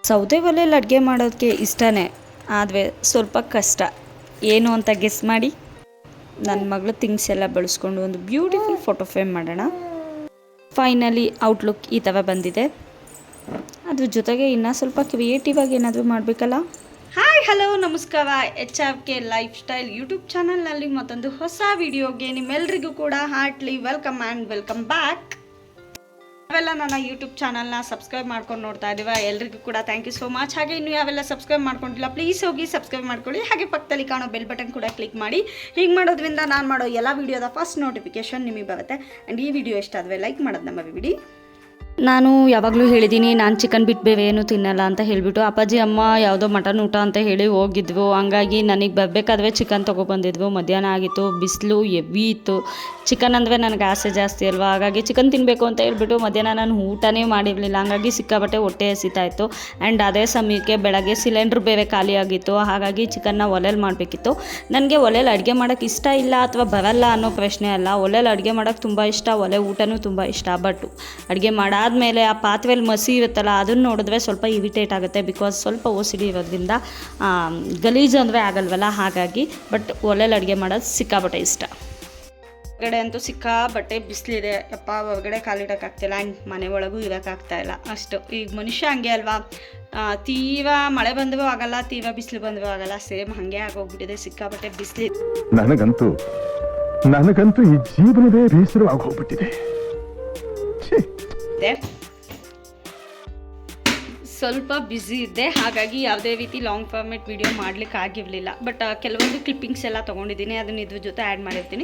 ಸೌದೆ ಒಲೆಯಲ್ಲಿ ಅಡುಗೆ ಮಾಡೋದಕ್ಕೆ ಇಷ್ಟನೇ, ಆದರೆ ಸ್ವಲ್ಪ ಕಷ್ಟ. ಏನು ಅಂತ ಗೆಸ್ ಮಾಡಿ. ನನ್ನ ಮಗಳು ಥಿಂಗ್ಸ್ ಎಲ್ಲ ಬಳಸ್ಕೊಂಡು ಒಂದು ಬ್ಯೂಟಿಫುಲ್ ಫೋಟೋ ಫ್ರೇಮ್ ಮಾಡೋಣ. ಫೈನಲಿ ಔಟ್ಲುಕ್ ಈ ಥರ ಬಂದಿದೆ. ಅದ್ರ ಜೊತೆಗೆ ಇನ್ನೂ ಸ್ವಲ್ಪ ಕ್ರಿಯೇಟಿವ್ ಆಗಿ ಏನಾದರೂ ಮಾಡಬೇಕಲ್ಲ. ಹಾಯ್ ಹಲೋ ನಮಸ್ಕಾರ, HRK ಲೈಫ್ ಸ್ಟೈಲ್ ಯೂಟ್ಯೂಬ್ ಚಾನಲ್ನಲ್ಲಿ ಮತ್ತೊಂದು ಹೊಸ ವಿಡಿಯೋಗೆ ನಿಮ್ಮೆಲ್ಲರಿಗೂ ಕೂಡ heartly welcome and welcome back. ಯಾವೆಲ್ಲ ನನ್ನ ಯೂಟ್ಯೂಬ್ ಚಾನಲ್ನ ಸಬ್ಸ್ಕ್ರೈಬ್ ಮಾಡ್ಕೊಂಡು ನೋಡ್ತಾ ಇದ್ದೀವ ಎಲ್ರಿಗೂ ಕೂಡ ಥ್ಯಾಂಕ್ ಯು ಸೋ ಮಚ್. ಹಾಗೆ ಇನ್ನೂ ಯಾವೆಲ್ಲ ಸಬ್ಸ್ಕ್ರೈಬ್ ಮಾಡ್ಕೊಂಡಿಲ್ಲ ಪ್ಲೀಸ್ ಹೋಗಿ ಸಬ್ಸ್ಕ್ರೈಬ್ ಮಾಡ್ಕೊಳ್ಳಿ. ಹಾಗೆ ಪಕ್ಕದಲ್ಲಿ ಕಾಣೋ ಬೆಲ್ ಬಟನ್ ಕೂಡ ಕ್ಲಿಕ್ ಮಾಡಿ. ಹೀಗೆ ಮಾಡೋದ್ರಿಂದ ನಾನು ಮಾಡೋ ಎಲ್ಲ ವೀಡಿಯೋದ ಫಸ್ಟ್ ನೋಟಿಫಿಕೇಶನ್ ನಿಮಗೆ ಬರುತ್ತೆ. ಆ್ಯಂಡ್ ಈ ವಿಡಿಯೋ ಇಷ್ಟ ಆದರೆ ಲೈಕ್ ಮಾಡೋದು ನಮ್ಮ ಬಿಡಿ. ನಾನು ಯಾವಾಗಲೂ ಹೇಳಿದ್ದೀನಿ ನಾನು ಚಿಕನ್ ಬಿಟ್ಟು ಬೇರೆ ಏನೂ ತಿನ್ನಲ್ಲ ಅಂತ ಹೇಳಿಬಿಟ್ಟು. ಅಪ್ಪಾಜಿ ಅಮ್ಮ ಯಾವುದೋ ಮಟನ್ ಊಟ ಅಂತ ಹೇಳಿ ಹೋಗಿದ್ವು. ಹಂಗಾಗಿ ನನಗೆ ಬರಬೇಕಾದ್ರೆ ಚಿಕನ್ ತೊಗೊಬಂದಿದ್ವು. ಮಧ್ಯಾಹ್ನ ಆಗಿತ್ತು, ಬಿಸಿಲು ಹೆವಿ ಇತ್ತು. ಚಿಕನ್ ಅಂದರೆ ನನಗೆ ಆಸೆ ಜಾಸ್ತಿ ಅಲ್ವಾ, ಹಾಗಾಗಿ ಚಿಕನ್ ತಿನ್ನಬೇಕು ಅಂತ ಹೇಳ್ಬಿಟ್ಟು ಮಧ್ಯಾಹ್ನ ನಾನು ಊಟನೇ ಮಾಡಿರಲಿಲ್ಲ. ಹಂಗಾಗಿ ಸಿಕ್ಕಾಬಟ್ಟೆ ಹೊಟ್ಟೆ ಹಸಿತಾಯಿತ್ತು. ಆ್ಯಂಡ್ ಅದೇ ಸಮಯಕ್ಕೆ ಬೆಳಗ್ಗೆ ಸಿಲಿಂಡ್ರ್ ಬೇರೆ ಖಾಲಿ ಆಗಿತ್ತು. ಹಾಗಾಗಿ ಚಿಕನ್ನ ಒಲೆಯಲ್ಲಿ ಮಾಡಬೇಕಿತ್ತು. ನನಗೆ ಒಲೆಯಲ್ಲಿ ಅಡುಗೆ ಮಾಡೋಕ್ಕೆ ಇಷ್ಟ ಇಲ್ಲ ಅಥವಾ ಬರಲ್ಲ ಅನ್ನೋ ಪ್ರಶ್ನೆ ಅಲ್ಲ. ಒಲೆಯಲ್ಲಿ ಅಡುಗೆ ಮಾಡೋಕ್ಕೆ ತುಂಬ ಇಷ್ಟ, ಒಲೆ ಊಟನೂ ತುಂಬ ಇಷ್ಟ. ಬಟ್ ಅಡುಗೆ ಮಾಡಾದಮೇಲೆ ಆ ಪಾತ್ರೆಯಲ್ಲಿ ಮಸಿ ಇರುತ್ತಲ್ಲ, ಅದನ್ನು ನೋಡಿದ್ರೆ ಸ್ವಲ್ಪ ಇರಿಟೇಟ್ ಆಗುತ್ತೆ. ಬಿಕಾಸ್ ಸ್ವಲ್ಪ ಓಸಿಡಿ ಇರೋದ್ರಿಂದ ಗಲೀಜು ಅಂದರೆ ಆಗಲ್ವಲ್ಲ, ಹಾಗಾಗಿ. ಬಟ್ ಒಲೆಯಲ್ಲಿ ಅಡುಗೆ ಮಾಡೋದು ಸಿಕ್ಕಾಬಟ್ಟೆ ಇಷ್ಟ. ಹೊರಗಡೆ ಅಂತೂ ಸಿಕ್ಕಾಬಟ್ಟೆ ಬಿಸಿಲಿದೆ. ಯಪ್ಪ ಹೊರಗಡೆ ಕಾಲಿಡೋಕ್ಕಾಗ್ತಿಲ್ಲ. ಆ್ಯಂಡ್ ಮನೆ ಒಳಗೂ ಇರೋಕ್ಕಾಗ್ತಾಯಿಲ್ಲ ಅಷ್ಟು. ಈಗ ಮನುಷ್ಯ ಹಂಗೆ ಅಲ್ವಾ, ತೀವ್ರ ಮಳೆ ಬಂದರೂ ಆಗಲ್ಲ, ತೀವ್ರ ಬಿಸಿಲು ಬಂದರೂ ಆಗಲ್ಲ. ಸೇಮ್ ಹಾಗೆ ಆಗೋಗ್ಬಿಟ್ಟಿದೆ, ಸಿಕ್ಕಾಬಟ್ಟೆ ಬಿಸಿಲು. ನನಗಂತೂ ಈ ಜೀವನವೇ ಬೇಸರವಾಗಿ ಹೋಗ್ಬಿಟ್ಟಿದೆ. ಸ್ವಲ್ಪ ಬ್ಯುಸಿ ಇದ್ದೆ, ಹಾಗಾಗಿ ಯಾವುದೇ ರೀತಿ ಲಾಂಗ್ ಫಾರ್ಮೇಟ್ ವಿಡಿಯೋ ಮಾಡ್ಲಿಕ್ಕೆ ಆಗಿರಲಿಲ್ಲ. ಬಟ್ ಕೆಲವೊಂದು ಕ್ಲಿಪ್ಪಿಂಗ್ಸ್ ಎಲ್ಲ ತೊಗೊಂಡಿದ್ದೀನಿ, ಅದನ್ನ ಇದ್ರ ಜೊತೆ ಆ್ಯಡ್ ಮಾಡಿರ್ತೀನಿ.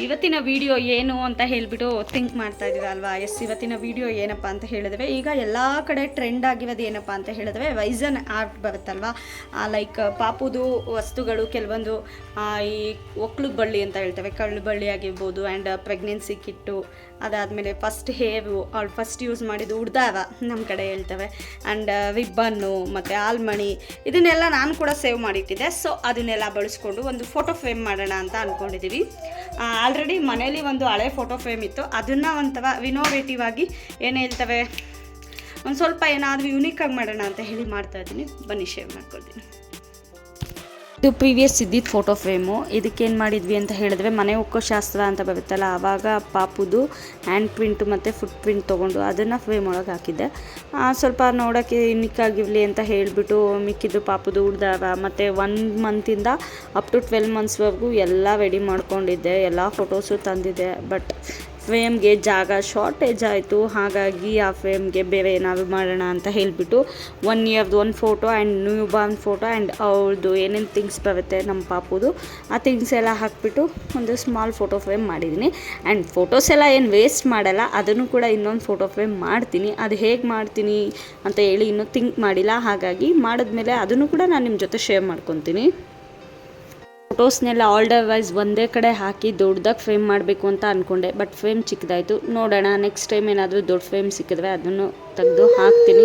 ಇವತ್ತಿನ ವಿಡಿಯೋ ಏನು ಅಂತ ಹೇಳಿಬಿಟ್ಟು ಥಿಂಕ್ ಮಾಡ್ತಾ ಇದ್ದೀರಾ ಅಲ್ವಾ. ಇವತ್ತಿನ ವಿಡಿಯೋ ಏನಪ್ಪ ಅಂತ ಹೇಳಿದ್ರೆ, ಈಗ ಎಲ್ಲ ಕಡೆ ಟ್ರೆಂಡ್ ಆಗಿರೋದು ಏನಪ್ಪ ಅಂತ ಹೇಳಿದ್ರೆ ವೈಸನ್ ಆರ್ಟ್ ಬರುತ್ತಲ್ವ. ಲೈಕ್ ಪಾಪುದು ವಸ್ತುಗಳು ಕೆಲವೊಂದು, ಈ ಒಕ್ಳು ಬಳ್ಳಿ ಅಂತ ಹೇಳ್ತೇವೆ, ಕಳ್ಳು ಬಳ್ಳಿ ಆಗಿರ್ಬೋದು. ಆ್ಯಂಡ್ ಪ್ರೆಗ್ನೆನ್ಸಿ ಕಿಟ್ಟು, ಅದಾದಮೇಲೆ ಫಸ್ಟ್ ಹೇರು, ಅವ್ಳು ಫಸ್ಟ್ ಯೂಸ್ ಮಾಡಿದ್ದು ಉಡ್ದಾವ ನಮ್ಮ ಕಡೆ ಹೇಳ್ತೇವೆ. ಆ್ಯಂಡ್ ರಿಬ್ಬನ್ನು ಮತ್ತು ಆಲ್ಮಣಿ, ಇದನ್ನೆಲ್ಲ ನಾನು ಕೂಡ ಸೇವ್ ಮಾಡಿಟ್ಟಿದ್ದೆ. ಸೊ ಅದನ್ನೆಲ್ಲ ಬಳಸ್ಕೊಂಡು ಒಂದು ಫೋಟೋ ಫ್ರೇಮ್ ಮಾಡೋಣ ಅಂತ ಅಂದ್ಕೊಂಡಿದ್ದೀವಿ. ಆಲ್ರೆಡಿ ಮನೇಲಿ ಒಂದು ಹಳೆ ಫೋಟೋ ಫ್ರೇಮ್ ಇತ್ತು, ಅದನ್ನು ಒಂಥರ ವಿನೋವೇಟಿವ್ ಆಗಿ ಏನು ಹೇಳ್ತವೆ, ಒಂದು ಸ್ವಲ್ಪ ಏನಾದರೂ ಯುನೀಕಾಗಿ ಮಾಡೋಣ ಅಂತ ಹೇಳಿ ಮಾಡ್ತಾಯಿದ್ದೀನಿ. ಬನ್ನಿ ಶೇರ್ ಮಾಡ್ಕೊಳ್ತೀನಿ. ಇದು ಪ್ರೀವಿಯಸ್ ಇದ್ದಿದ್ದು ಫೋಟೋ ಫ್ರೇಮು. ಇದಕ್ಕೇನು ಮಾಡಿದ್ವಿ ಅಂತ ಹೇಳಿದ್ರೆ, ಮನೆ ಉಕ್ಕೋ ಶಾಸ್ತ್ರ ಅಂತ ಬರುತ್ತಲ್ಲ, ಆವಾಗ ಪಾಪುದು ಹ್ಯಾಂಡ್ ಪ್ರಿಂಟು ಮತ್ತು ಫುಟ್ ಪ್ರಿಂಟ್ ತೊಗೊಂಡು ಅದನ್ನು ಫ್ರೇಮ್ ಒಳಗೆ ಹಾಕಿದ್ದೆ. ಸ್ವಲ್ಪ ನೋಡೋಕ್ಕೆ ಯುನಿಕ್ಕಾಗಿರಲಿ ಅಂತ ಹೇಳಿಬಿಟ್ಟು ಮಿಕ್ಕಿದ್ದು ಪಾಪುದು ಉಡ್ದಾರ ಮತ್ತು 1 ಮಂತಿಂದ ಅಪ್ ಟು 12 ಮಂತ್ಸ್ವರೆಗೂ ಎಲ್ಲ ರೆಡಿ ಮಾಡ್ಕೊಂಡಿದ್ದೆ, ಎಲ್ಲ ಫೋಟೋಸು ತಂದಿದ್ದೆ. ಬಟ್ ಫ್ರೇಮ್ಗೆ ಜಾಗ ಶಾರ್ಟೇಜ್ ಆಯಿತು. ಹಾಗಾಗಿ ಆ ಫ್ರೇಮ್ಗೆ ಬೇರೆ ಏನಾದರೂ ಮಾಡೋಣ ಅಂತ ಹೇಳಿಬಿಟ್ಟು 1 ಇಯರ್ದು ಒಂದು photo and new Born photo and ಅವ್ರದ್ದು ಏನೇನು ಥಿಂಗ್ಸ್ ಬರುತ್ತೆ ನಮ್ಮ ಪಾಪುದು, ಆ ಥಿಂಗ್ಸ್ ಎಲ್ಲ ಹಾಕಿಬಿಟ್ಟು ಒಂದು ಸ್ಮಾಲ್ ಫೋಟೋ ಫ್ರೇಮ್ ಮಾಡಿದ್ದೀನಿ. ಆ್ಯಂಡ್ ಫೋಟೋಸ್ ಎಲ್ಲ ಏನು ವೇಸ್ಟ್ ಮಾಡಲ್ಲ, ಅದನ್ನು ಕೂಡ ಇನ್ನೊಂದು ಫೋಟೋ ಫ್ರೇಮ್ ಮಾಡ್ತೀನಿ. ಅದು ಹೇಗೆ ಮಾಡ್ತೀನಿ ಅಂತ ಹೇಳಿ ಇನ್ನೂ ಥಿಂಕ್ ಮಾಡಿಲ್ಲ. ಹಾಗಾಗಿ ಮಾಡಿದ್ಮೇಲೆ ಅದನ್ನು ಕೂಡ ನಾನು ನಿಮ್ಮ ಜೊತೆ ಶೇರ್ ಮಾಡ್ಕೊತೀನಿ. ಫೋಟೋಸ್ನೆಲ್ಲ ಆರ್ಡರ್ ವೈಸ್ ಒಂದೇ ಕಡೆ ಹಾಕಿ ದೊಡ್ಡದಾಗಿ ಫ್ರೇಮ್ ಮಾಡಬೇಕು ಅಂತ ಅಂದ್ಕೊಂಡೆ. ಬಟ್ ಫ್ರೇಮ್ ಚಿಕ್ಕದಾಯಿತು. ನೋಡೋಣ ನೆಕ್ಸ್ಟ್ ಟೈಮ್ ಏನಾದರೂ ದೊಡ್ಡ ಫ್ರೇಮ್ ಸಿಕ್ಕಿದ್ರೆ ಅದನ್ನು ತೆಗೆದು ಹಾಕ್ತೀನಿ.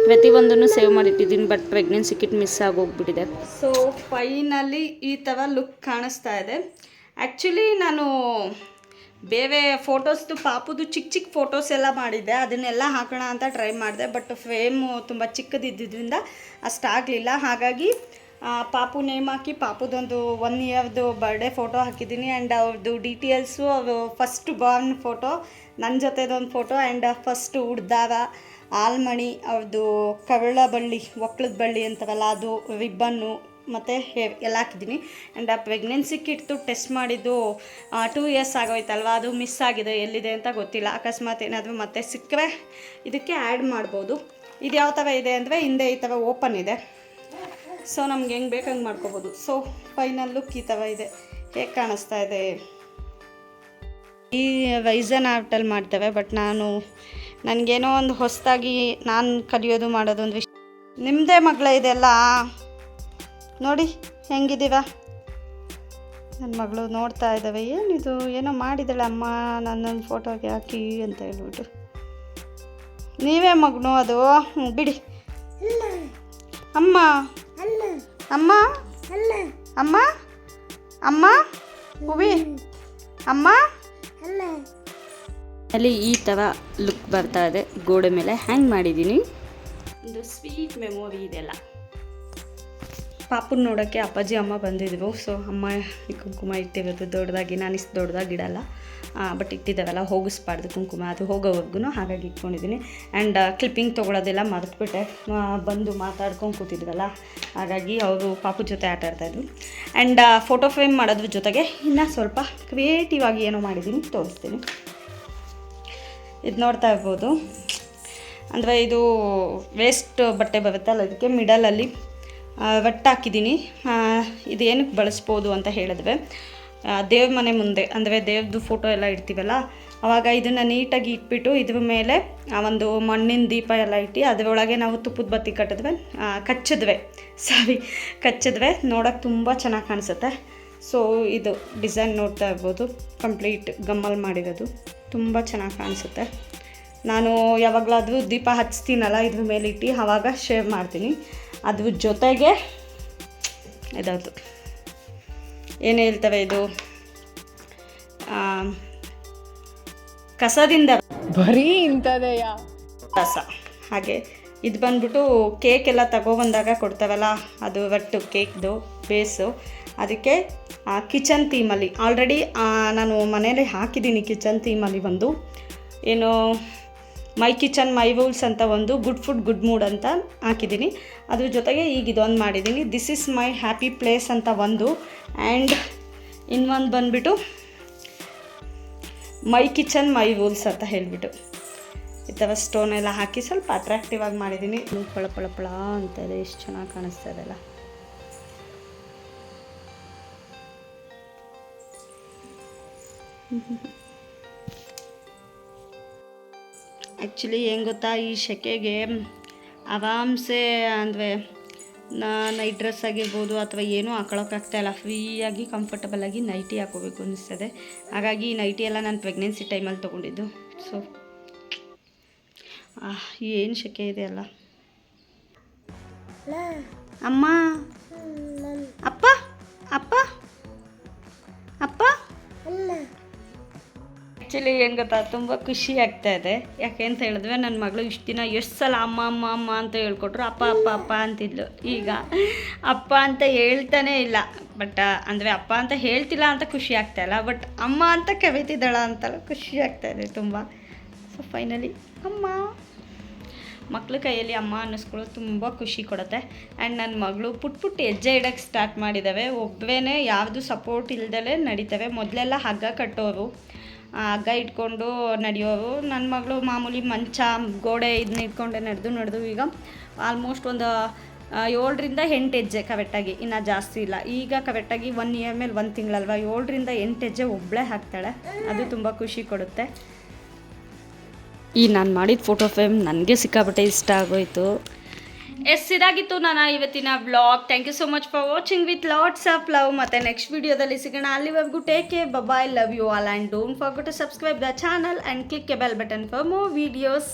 ಪ್ರತಿಯೊಂದನ್ನು ಸೇವ್ ಮಾಡಿಟ್ಟಿದ್ದೀನಿ. ಬಟ್ ಪ್ರೆಗ್ನೆನ್ಸಿ ಕಿಟ್ ಮಿಸ್ ಆಗೋಗ್ಬಿಟ್ಟಿದೆ. ಸೊ ಫೈನಲಿ ಈ ಥರ ಲುಕ್ ಕಾಣಿಸ್ತಾ ಇದೆ. ಆ್ಯಕ್ಚುಲಿ ನಾನು ಬೇರೆ ಫೋಟೋಸ್ದು ಪಾಪುದು ಚಿಕ್ಕ ಫೋಟೋಸ್ ಎಲ್ಲ ಮಾಡಿದ್ದೆ, ಅದನ್ನೆಲ್ಲ ಹಾಕೋಣ ಅಂತ ಟ್ರೈ ಮಾಡಿದೆ. ಬಟ್ ಫ್ರೇಮು ತುಂಬ ಚಿಕ್ಕದಿದ್ದರಿಂದ ಅಷ್ಟಾಗಲಿಲ್ಲ. ಹಾಗಾಗಿ ಪಾಪು ನೇಮ್ ಹಾಕಿ ಪಾಪುದೊಂದು 1 ಇಯರ್ದು ಬರ್ಡೇ ಫೋಟೋ ಹಾಕಿದ್ದೀನಿ. ಆ್ಯಂಡ್ ಅವ್ರದ್ದು ಡೀಟೇಲ್ಸು, ಅವರು ಫಸ್ಟ್ ಬಾರ್ನ್ ಫೋಟೋ, ನನ್ನ ಜೊತೆದೊಂದು ಫೋಟೋ, ಆ್ಯಂಡ್ ಫಸ್ಟ್ ಉಡ್ದಾರ, ಆಲ್ಮಣಿ, ಅವ್ರದ್ದು ಕವಳ ಬಳ್ಳಿ, ಒಕ್ಳದ ಬಳ್ಳಿ ಅಂತಾರಲ್ಲ ಅದು, ರಿಬ್ಬನ್ನು ಮತ್ತು ಹೇರ್ ಎಲ್ಲ ಹಾಕಿದ್ದೀನಿ. ಆ್ಯಂಡ್ ಆ ಪ್ರೆಗ್ನೆನ್ಸಿ ಕಿಟ್ದು ಟೆಸ್ಟ್ ಮಾಡಿದ್ದು 2 ಇಯರ್ಸ್ ಆಗೋಯ್ತಲ್ವ, ಅದು ಮಿಸ್ ಆಗಿದೆ, ಎಲ್ಲಿದೆ ಅಂತ ಗೊತ್ತಿಲ್ಲ. ಅಕಸ್ಮಾತ್ ಏನಾದರೂ ಮತ್ತೆ ಸಿಕ್ಕರೆ ಇದಕ್ಕೆ ಆ್ಯಡ್ ಮಾಡ್ಬೋದು. ಇದು ಯಾವ ಥರ ಇದೆ ಅಂದರೆ, ಹಿಂದೆ ಈ ಥರ ಓಪನ್ ಇದೆ. ಸೊ ನಮ್ಗೆ ಹೆಂಗೆ ಬೇಕು ಹಂಗೆ ಮಾಡ್ಕೋಬೋದು. ಸೊ ಫೈನಲ್ ಲುಕ್ ಈ ಥರ ಇದೆ. ಹೇಗೆ ಕಾಣಿಸ್ತಾ ಇದೆ? ಈ ವೈಸನ್ ಆರ್ಟಲ್ಲಿ ಮಾಡ್ತೇವೆ. ಬಟ್ ನನಗೇನೋ ಒಂದು ಹೊಸದಾಗಿ ನಾನು ಕಲಿಯೋದು ಮಾಡೋದು ಒಂದು ವಿಷಯ. ನಿಮ್ಮದೇ ಮಗಳ ಇದೆಲ್ಲ ನೋಡಿ ಹೆಂಗಿದ್ದೀವ. ನನ್ನ ಮಗಳು ನೋಡ್ತಾ ಇದ್ದಾವೆ, ಏನಿದು ಏನೋ ಮಾಡಿದ್ದಾಳೆ ಅಮ್ಮ ನನ್ನೊಂದು ಫೋಟೋಗೆ ಹಾಕಿ ಅಂತ ಹೇಳ್ಬಿಟ್ಟು. ನೀವೇ ಮಗನು ಅದು? ಬಿಡಿ. ಅಮ್ಮ ಅಮ್ಮ ಅಮ್ಮ ಅಮ್ಮ ಹೂವಿ ಅಮ್ಮ ಅಲ್ಲಿ ಈ ಥರ ಲುಕ್ ಬರ್ತಾ ಇದೆ. ಗೋಡೆ ಮೇಲೆ ಹ್ಯಾಂಗ್ ಮಾಡಿದ್ದೀನಿ. ಒಂದು ಸ್ವೀಟ್ ಮೆಮೊರಿ ಇದೆಲ್ಲ. ಪಾಪುನ ನೋಡೋಕ್ಕೆ ಅಪ್ಪಾಜಿ ಅಮ್ಮ ಬಂದಿದ್ರು. ಸೊ ಅಮ್ಮ ಈ ಕುಂಕುಮ ಇಟ್ಟಿರೋದು ದೊಡ್ಡದಾಗಿ, ನಾನು ಇಷ್ಟು ದೊಡ್ಡದಾಗಿ ಇಡಲ್ಲ, ಬಟ್ ಇಟ್ಟಿದ್ದಾವೆಲ್ಲ ಹೋಗಿಸ್ಬಾರ್ದು ಕುಂಕುಮ, ಅದು ಹೋಗೋವರೆಗೂ ಹಾಗಾಗಿ ಇಟ್ಕೊಂಡಿದ್ದೀನಿ. ಆ್ಯಂಡ್ ಕ್ಲಿಪ್ಪಿಂಗ್ ತೊಗೊಳೋದೆಲ್ಲ ಮರೆತುಬಿಟ್ಟೆ, ಬಂದು ಮಾತಾಡ್ಕೊಂಡು ಕೂತಿದ್ವಲ್ಲ, ಹಾಗಾಗಿ ಅವರು ಪಾಪು ಜೊತೆ ಆಟ ಆಡ್ತಾಯಿದ್ರು. ಆ್ಯಂಡ್ ಫೋಟೋ ಫ್ರೇಮ್ ಮಾಡೋದ್ರ ಜೊತೆಗೆ ಇನ್ನೂ ಸ್ವಲ್ಪ ಕ್ರಿಯೇಟಿವ್ ಆಗಿ ಏನೋ ಮಾಡಿದ್ದೀನಿ, ತೋರಿಸ್ತೀನಿ. ಇದು ನೋಡ್ತಾ ಇರ್ಬೋದು, ಅಂದರೆ ಇದು ವೇಸ್ಟ್ ಬಟ್ಟೆ ಬರುತ್ತಲ್ಲ, ಅದಕ್ಕೆ ಮಿಡಲಲ್ಲಿ ಒಟ್ಟು ಹಾಕಿದ್ದೀನಿ. ಇದು ಏನಕ್ಕೆ ಬಳಸ್ಬೋದು ಅಂತ ಹೇಳಿದ್ರೆ, ದೇವ್ರ ಮನೆ ಮುಂದೆ ಅಂದರೆ ದೇವ್ರದ್ದು ಫೋಟೋ ಎಲ್ಲ ಇಡ್ತೀವಲ್ಲ, ಆವಾಗ ಇದನ್ನು ನೀಟಾಗಿ ಇಟ್ಬಿಟ್ಟು ಇದ್ರ ಮೇಲೆ ಒಂದು ಮಣ್ಣಿನ ದೀಪ ಎಲ್ಲ ಇಟ್ಟು ಅದರೊಳಗೆ ನಾವು ತುಪ್ಪದ ಬತ್ತಿ ಕಚ್ಚಿದ್ವಿ ನೋಡೋಕ್ಕೆ ತುಂಬ ಚೆನ್ನಾಗಿ ಕಾಣಿಸುತ್ತೆ. ಸೊ ಇದು ಡಿಸೈನ್ ನೋಡ್ತಾ ಇರ್ಬೋದು, ಕಂಪ್ಲೀಟ್ ಗಮ್ಮಲ್ ಮಾಡಿರೋದು, ತುಂಬ ಚೆನ್ನಾಗಿ ಕಾಣಿಸುತ್ತೆ. ನಾನು ಯಾವಾಗಲಾದರೂ ದೀಪ ಹಚ್ತೀನಲ್ಲ ಇದ್ರ ಮೇಲೆ ಇಟ್ಟು ಆವಾಗ ಶೇರ್ ಮಾಡ್ತೀನಿ. ಅದ್ರ ಜೊತೆಗೆ ಇದದು ಏನು ಹೇಳ್ತವೆ, ಇದು ಕಸದಿಂದ ಬರೀ ಇಂಥದೆಯಾ ಕಸ. ಹಾಗೆ ಇದು ಬಂದ್ಬಿಟ್ಟು ಕೇಕ್ ಎಲ್ಲ ತಗೊಬಂದಾಗ ಕೊಡ್ತಾವಲ್ಲ, ಅದು ಒಟ್ಟು ಕೇಕ್ದು ಬೇಸು. ಅದಕ್ಕೆ ಕಿಚನ್ ಥೀಮಲ್ಲಿ ಆಲ್ರೆಡಿ ನಾನು ಮನೇಲಿ ಹಾಕಿದ್ದೀನಿ. ಕಿಚನ್ ಥೀಮಲ್ಲಿ ಒಂದು ಏನು ಮೈ ಕಿಚನ್ ಮೈ ರೂಲ್ಸ್ ಅಂತ ಒಂದು ಗುಡ್ ಫುಡ್ ಗುಡ್ ಮೂಡ್ ಅಂತ ಹಾಕಿದ್ದೀನಿ. ಅದ್ರ ಜೊತೆಗೆ ಈಗ ಇದೊಂದು ಮಾಡಿದ್ದೀನಿ, this is my happy place ಅಂತ ಒಂದು. ಆ್ಯಂಡ್ ಇನ್ನೊಂದು ಬಂದುಬಿಟ್ಟು ಮೈ ಕಿಚನ್ ಮೈ ರೂಲ್ಸ್ ಅಂತ ಹೇಳಿಬಿಟ್ಟು ಈ ಥರ ಸ್ಟೋನ್ ಎಲ್ಲ ಹಾಕಿ ಸ್ವಲ್ಪ ಅಟ್ರಾಕ್ಟಿವ್ ಆಗಿ ಮಾಡಿದ್ದೀನಿ. ಪಳ ಪಳ ಪಳ ಅಂತ ಇದೆ, ಎಷ್ಟು ಚೆನ್ನಾಗಿ ಕಾಣಿಸ್ತಾ ಇದೆಲ್ಲ. ಆ್ಯಕ್ಚುಲಿ ಏನು ಗೊತ್ತಾ, ಈ ಸೆಕೆಗೆ ಆರಾಮ್ಸೆ ಅಂದರೆ ನೈಟ್ ಡ್ರೆಸ್ ಆಗಿರ್ಬೋದು ಅಥವಾ ಏನೂ ಹಾಕೊಳ್ಳೋಕ್ಕಾಗ್ತಾಯಿಲ್ಲ, ಫ್ರೀಯಾಗಿ ಕಂಫರ್ಟಬಲಾಗಿ ನೈಟಿ ಹಾಕೋಬೇಕು ಅನ್ನಿಸ್ತದೆ. ಹಾಗಾಗಿ ಈ ನೈಟಿ ಎಲ್ಲ ನಾನು ಪ್ರೆಗ್ನೆನ್ಸಿ ಟೈಮಲ್ಲಿ ತೊಗೊಂಡಿದ್ದು. ಸೊ ಏನು ಸೆಕೆ ಇದೆ ಅಲ್ಲ. ಅಮ್ಮ, ಅಪ್ಪ ಅಪ್ಪ ಅಪ್ಪ ಆ್ಯಕ್ಚುಲಿ ಏನು ಗೊತ್ತಾ, ತುಂಬ ಖುಷಿ ಆಗ್ತಾಯಿದೆ. ಯಾಕೆ ಅಂತ ಹೇಳಿದ್ರೆ ನನ್ನ ಮಗಳು ಇಷ್ಟು ದಿನ ಎಷ್ಟು ಸಲ ಅಮ್ಮ ಅಮ್ಮ ಅಮ್ಮ ಅಂತ ಹೇಳ್ಕೊಟ್ರು, ಅಪ್ಪ ಅಪ್ಪ ಅಪ್ಪ ಅಂತಿದ್ಲು. ಈಗ ಅಪ್ಪ ಅಂತ ಹೇಳ್ತಾನೇ ಇಲ್ಲ, ಬಟ್ ಅಂದರೆ ಅಪ್ಪ ಅಂತ ಹೇಳ್ತಿಲ್ಲ ಅಂತ ಖುಷಿ ಆಗ್ತಾಯಿಲ್ಲ, ಬಟ್ ಅಮ್ಮ ಅಂತ ಕವಿತಿದ್ದಾಳ ಅಂತಲೂ ಖುಷಿ ಆಗ್ತಾಯಿದೆ ತುಂಬ. ಸೊ ಫೈನಲಿ ಅಮ್ಮ, ಮಕ್ಳ ಕೈಯಲ್ಲಿ ಅಮ್ಮ ಅನ್ನಿಸ್ಕೊಳ್ಳೋದು ತುಂಬ ಖುಷಿ ಕೊಡುತ್ತೆ. ಆ್ಯಂಡ್ ನನ್ನ ಮಗಳು ಪುಟ್ ಹೆಜ್ಜೆ ಇಡೋಕ್ಕೆ ಸ್ಟಾರ್ಟ್ ಮಾಡಿದ್ದಾವೆ. ಒಬ್ಬರೇ ಯಾವುದು ಸಪೋರ್ಟ್ ಇಲ್ದಲೇ ನಡೀತವೆ. ಮೊದಲೆಲ್ಲ ಹಗ್ಗ ಕಟ್ಟೋರು, ಹಗ್ಗ ಇಟ್ಕೊಂಡು ನಡೆಯೋರು. ನನ್ನ ಮಗಳು ಮಾಮೂಲಿ ಮಂಚ ಗೋಡೆ ಇದನ್ನ ಇಟ್ಕೊಂಡೆ ನಡೆದು ಈಗ ಆಲ್ಮೋಸ್ಟ್ ಒಂದು 7ರಿಂದ 8 ಹೆಜ್ಜೆ ಕರೆಕ್ಟಾಗಿ, ಇನ್ನು ಜಾಸ್ತಿ ಇಲ್ಲ. ಈಗ ಕರೆಕ್ಟಾಗಿ 1 ಇಯರ್ ಮೇಲೆ 1 ತಿಂಗಳಲ್ವ, 7ರಿಂದ 8 ಹೆಜ್ಜೆ ಒಬ್ಬಳೇ ಹಾಕ್ತಾಳೆ. ಅದು ತುಂಬ ಖುಷಿ ಕೊಡುತ್ತೆ. ಈ ನಾನು ಮಾಡಿದ ಫೋಟೋ ಫ್ರೇಮ್ ನನಗೆ ಸಿಕ್ಕಾಪಟ್ಟೆ ಇಷ್ಟ ಆಗೋಯಿತು. ಇದಾಗಿತ್ತು ನನ್ನ ಇವತ್ತಿನ vlog. Thank you so much for watching with lots of love. ಮತ್ತು ನೆಕ್ಸ್ಟ್ ವಿಡಿಯೋದಲ್ಲಿ ಸಿಗೋಣ. ಅಲ್ಲಿವರೆಗೂ take care, bye, love you all, and don't forget to subscribe the channel and click a bell button for more videos.